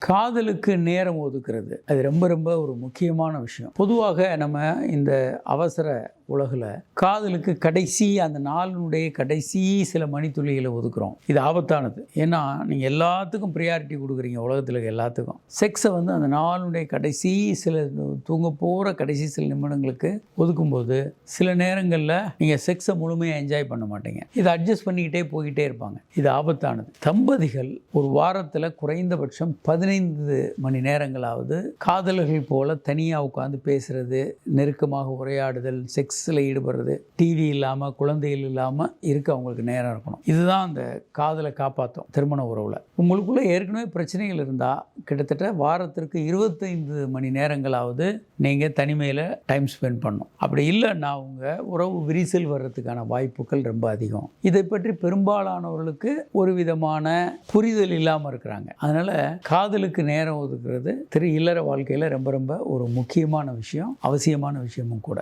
காதலுக்கு நேரம் ஒதுக்குறது அது ரொம்ப ரொம்ப ஒரு முக்கியமான விஷயம். பொதுவாக நம்ம இந்த அவசர உலகில் காதலுக்கு அந்த நாளினுடைய கடைசி சில மணித்துளிகளை ஒதுக்குறோம். இது ஆபத்தானது. ஏன்னா நீங்கள் எல்லாத்துக்கும் ப்ரியாரிட்டி கொடுக்குறீங்க. உலகத்தில் எல்லாத்துக்கும் செக்ஸை அந்த நாளுடைய கடைசி சில தூங்க போகிற கடைசி சில நிமிடங்களுக்கு ஒதுக்கும்போது சில நேரங்களில் நீங்கள் செக்ஸை முழுமையாக என்ஜாய் பண்ண மாட்டீங்க. இதை அட்ஜஸ்ட் பண்ணிக்கிட்டே போய்கிட்டே இருப்பாங்க. இது ஆபத்தானது. தம்பதிகள் ஒரு வாரத்தில் குறைந்தபட்சம் 15 மணி நேரங்களாவது காதலர்கள் போல தனியாக உட்காந்து பேசுறது, நெருக்கமாக உரையாடுதல், செக்ஸில் ஈடுபடுறது, டிவி இல்லாமல் குழந்தைகள் இல்லாமல் இருக்க அவங்களுக்கு நேரம் இருக்கணும். இதுதான் அந்த காதலை காப்பாற்றும். திருமண உறவில் உங்களுக்குள்ளே ஏற்கனவே பிரச்சனைகள் இருந்தால் கிட்டத்தட்ட வாரத்திற்கு 25 மணி நேரங்களாவது நீங்கள் தனிமையில் டைம் ஸ்பெண்ட் பண்ணணும். அப்படி இல்லைன்னா உங்கள் உறவு விரிசல் வர்றதுக்கான வாய்ப்புகள் ரொம்ப அதிகம். இதை பற்றி பெரும்பாலானவர்களுக்கு ஒரு விதமான புரிதல் இல்லாமல் இருக்கிறாங்க. அதனால் காதலுக்கு நேரம் ஒதுக்குறது இல்லற வாழ்க்கையில் ரொம்ப ரொம்ப ஒரு முக்கியமான விஷயம், அவசியமான விஷயமும் கூட.